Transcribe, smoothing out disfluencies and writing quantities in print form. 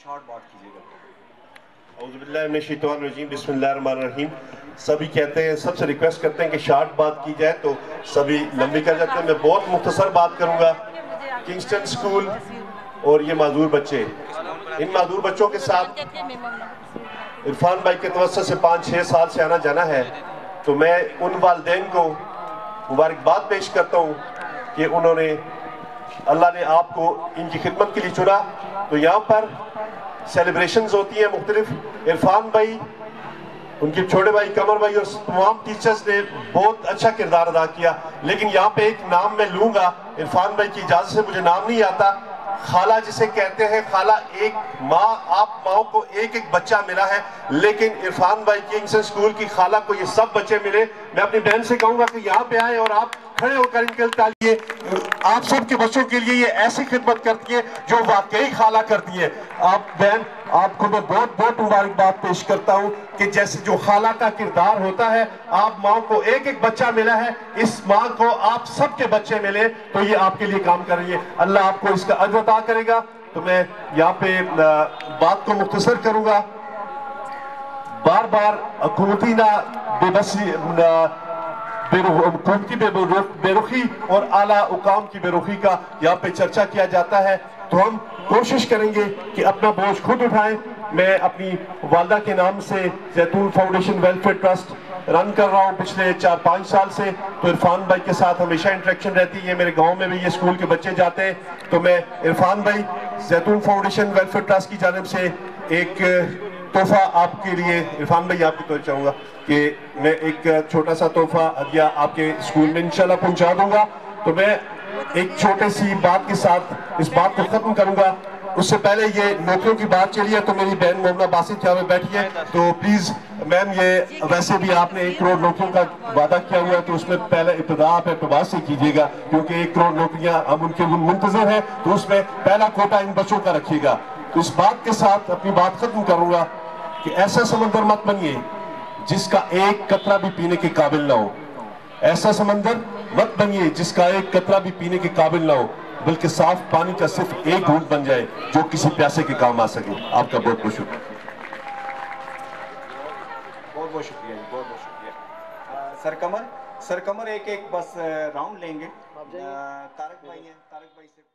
Short बात कीजिएगा। बिस्मिल्लाहिर्रहमानिर्रहीम। सभी कहते हैं, सबसे रिक्वेस्ट करते हैं कि शॉर्ट बात की जाए तो सभी लंबी कर जाते हैं। मैं बहुत मुख्तसर बात करूंगा। किंगस्टन स्कूल और ये माजूर बच्चे, इन माजूर बच्चों के साथ इरफान भाई के तवज्जो से 5-6 साल से आना जाना है, तो मैं उन वालिदैन को मुबारकबाद पेश करता हूँ कि उन्होंने, अल्लाह ने आपको इनकी खिदमत के लिए चुना। तो यहाँ पर सेलिब्रेशंस होती हैं मुख्तलिफ। इरफान भाई, उनके छोटे भाई कमर भाई और तमाम टीचर्स ने बहुत अच्छा किरदार अदा किया। लेकिन यहाँ पे एक नाम मैं लूंगा, इरफान भाई की इजाजत से, मुझे नाम नहीं आता। खाला जिसे कहते हैं, खाला एक माँ, आप माओ को एक एक बच्चा मिला है, लेकिन इरफान भाई किंगस्टन स्कूल की खाला को ये सब बच्चे मिले। मैं अपनी बहन से कहूंगा कि यहाँ पे आए और आप खड़े होकर इनके तालिए। आप सबके बच्चों के लिए ये ऐसी खिदमत करती है जो वाकई खाला करती है। आप बहन, आपको मैं बहुत बहुत मुबारकबाद पेश करता हूँ कि जैसे जो खाला का किरदार होता है, आप माँ को एक एक बच्चा मिला है, इस माँ को आप सबके बच्चे मिले, तो ये आपके लिए काम कर रही है। अल्लाह आपको इसका अजर अता करेगा। तो मैं यहाँ पे बात को मुख्तसर करूंगा। बार बार हुकूमती बेरुखी और आला हुकाम की बेरुखी का यहाँ पे चर्चा किया जाता है, तो हम कोशिश करेंगे कि अपना बोझ खुद उठाएं। मैं अपनी वालदा के नाम से जैतून फाउंडेशन वेलफेयर ट्रस्ट रन कर रहा हूँ पिछले 4-5 साल से। तो इरफान भाई के साथ हमेशा इंटरेक्शन रहती है। मेरे गांव में भी ये स्कूल के बच्चे जाते हैं। तो मैं इरफान भाई, जैतून फाउंडेशन वेलफेयर ट्रस्ट की जानिब से एक तोहफा आपके लिए, इरफान भाई आपकी तरफ चाहूंगा कि मैं एक छोटा सा तोहफा हदिया आपके स्कूल में इंशाल्लाह पहुंचा दूंगा। तो मैं एक छोटी सी बात के साथ इस बात को खत्म करूंगा। उससे पहले ये नौकरियों की बात चली है, तो मेरी बहन मोमना बासित यहाँ पे बैठी है, तो प्लीज मैम, ये वैसे भी आपने 1 करोड़ नौकरियों का वादा किया हुआ है, तो उसमें पहले इब्तिदा आप एतबार से कीजिएगा, क्योंकि 1 करोड़ नौकरियां हम उनके मुंतजर है, तो उसमें पहला कोटा इन बच्चों का रखिएगा। तो इस बात के साथ अपनी बात खत्म करूंगा कि ऐसा समंदर मत बनिए जिसका एक कतरा भी पीने के काबिल ना हो। ऐसा समंदर मत बनिए जिसका एक कतरा भी पीने के काबिल ना हो, बल्कि साफ पानी का सिर्फ एक घूंट बन जाए जो किसी प्यासे के काम आ सके। आपका बहुत बहुत शुक्रिया। बहुत बहुत शुक्रिया जी, बहुत बहुत शुक्रिया। सर कमर एक बस राउंड लेंगे। तारक भाई हैं, तारक भाई से